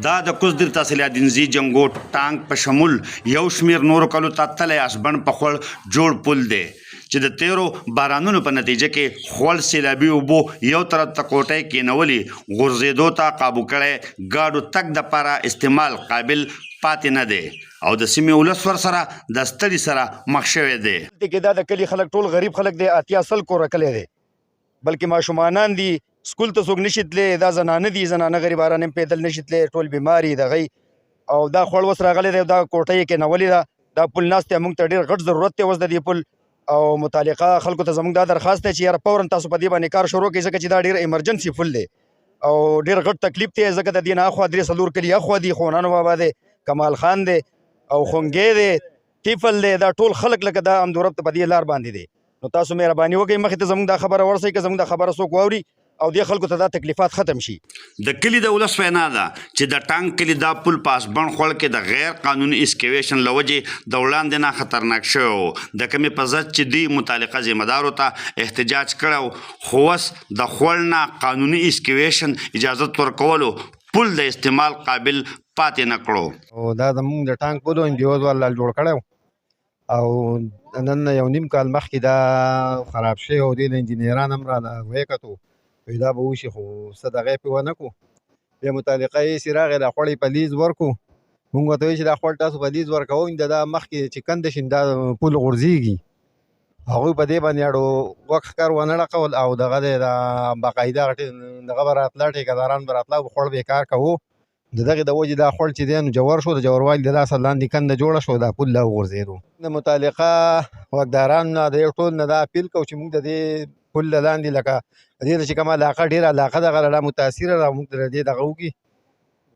دا د کوزدر تحصیلات دینزي جنګو ټانک په شمول یو شمیر نورو کلو ته تللی اسبن په خوړ جوړ پل دی چې د تیرو بارانونو په نتیجه کې خوړ سیلابي اوبو یو طرف ته کوټۍ کېنولي غورځېدو ته قابو کړی ګاډو تګ دپاره استعمال قابل پاتې نه دی او د سیمې ولس ورسره د ستړي سره مخ شوی دی. دا د کلي خلک ټول غریب خلک دی، اتیا سل کوره کلی دی، بلکې ماشومانان دي، سکول ته څوک نشي تللی، دا زنانه دي، زنانه غریبانان هم پیدل نشي تللی، ټول بیماري دغی او دا خوړ اوس راغلی دی، دا کوټۍ یې کېنولې ده، دا پل ناست دی، موږ ته ډېر غټ ضرورت دی اوس د دې پل او متعلقه خلکو ته زموږ دا درخواست دی چې یاره فوراً تاسو په دې باندې کار شروع کړئ ځکه چې دا ډېر ایمرجنسي پل دی او ډېر غټ تکلیف دی ځکه د دې نه اخوا درې څلور کلي اخوا دي، خونانو بابا دی، کمال خان دی او خونګی دی، تیفل دی، دا ټول خلک لکه دا امدورب ته په دې لار باندې دی. نو تاسو مهرباني وکړئ مخې ته زموږ دا خبره ورسئ که زموږ دا خبره څوک واوري او دې خلکو ته دا تکلیفات ختم شي. د کلي د ولس وینا ده چې د ټانک کلي دا پل په اسبن خوړ کې د غیر قانوني اسکیویشن له وجې د وړاندې نه خطرناک شوی و، د کمې په ضد چې دوی متعلقه ذمهدارو ته احتجاج کړی خو اوس د خوړ نه قانوني اسکیویشن اجازت ورکولو پل د استعمال قابل پاتې نه کړو. او دا زموږ د ټانک پل انډیوز والا جوړ کړی او نن یو نیم کال مخکې دا خراب شوی او دې انجینران هم را وکتو وایي دا به وشي خو څه دغه یې پې ونه کړو. بیا متعلقه یې راغی دا خوړ یې په لیز ورکړو، مونږ ورته وایي چې دا خوړ تاسو په لیز ورکوئ دا مخکې چې کنده شي دا پل غورځېږي، هغوی په دې باندې اړو وخت ښکار ونه ړقول او دغه دی دا باقاعده دغه به راتله ټیکهداران به راتله او خوړ به یې کار کوو، د دغې د وجې دا خوړ چې دی نو جوور شو، د جوروالي د لاسه لاندې کنده جوړه شوه، دا پل لا وغورځېدو. د متعلقه واکدارانو نه د یو ټول نه دا اپیل کوو چې موږ د دې پل له لاندې لکه د دې چې کومه علاقه ډېره علاقه دغه له متاثره ده موږ د دې دغه وکړي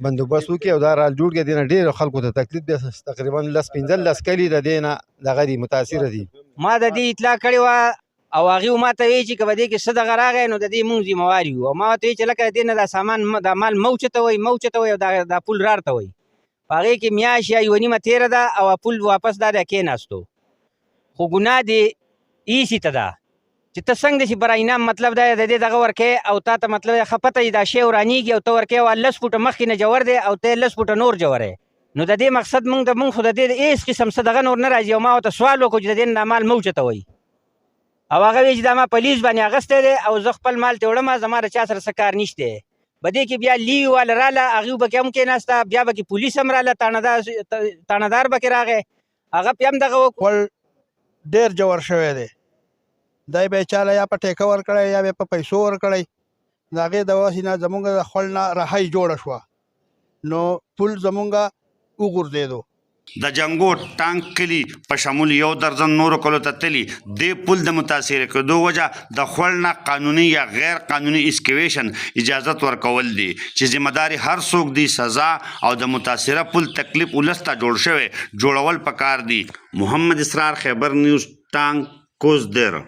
بندوبست وکړي او دا را جوړ کړي، دې نه ډېرو خلکو ته تکلیف دی، تقریبا 15 کلي د دې نه دغه دي متاثره دي. ما د دې اطلاع کړې وه او هغې ما ته وایي چې که به دې کې څه دغه راغی نو د دې مونږ ذمهوار یو او ما ورته وایي چې لکه د دې نه دا سامان دا مال مه اوچته وایي او دا پل رارته وایي، په هغې کې میاشت یا یوه نیمه تېره ده او پل واپس دا دی کېناستو، خو ګناه دې ایسي ته ده چې ته څنګه چې برای انعام مطلب دا د دې دغه ورکوې او تا ته مطلب ښه پته وي دا شی ورانېږي او ته ورکوې او 10 فوټه مخکې نه جوړ دی او ته 10 فوټه نور جوړ نو د دې مقصد مونږ خو د دې هېڅ قسم څه دغه نور نه راځي او ما ورته سوال وکړو چې د دې نه دا مال مه اوچته وایي او هغه وایي چې دا ما په لیز باندې اخیستی دی او زه خپل مال ته وړم زما د چا سره څه کار نشتی. په دې کې بیا لیوي والا راله هغې به کې هم کېناسته، بیا به کې پولیس هم راله، تاڼهدار به کې راغی، هغه پې هم دغه وکړ ډېر جوړ شوی دی، دی به یې چاله یا په ټیکه ورکړی یا به یې په پیسو ورکړی، د هغې د واسې نه زمونږ د خوړ نه رهایي جوړه شوه نو پل زمونږ وغورځېدو. د جنګو ټانک کلي په شمول یو درجن نورو کلو ته تلي دې پل د متاثره کېدو وجه د خوړ نه قانوني یا غیر قانوني اسکیویشن اجازت ورکول دي چې ذمهداري هر څوک دی سزا او د متاثره پل تکلیف ولس ته جوړ شوی جوړول پکار دي. محمد اسرار، خیبر نیوز، ټانک کوزدر.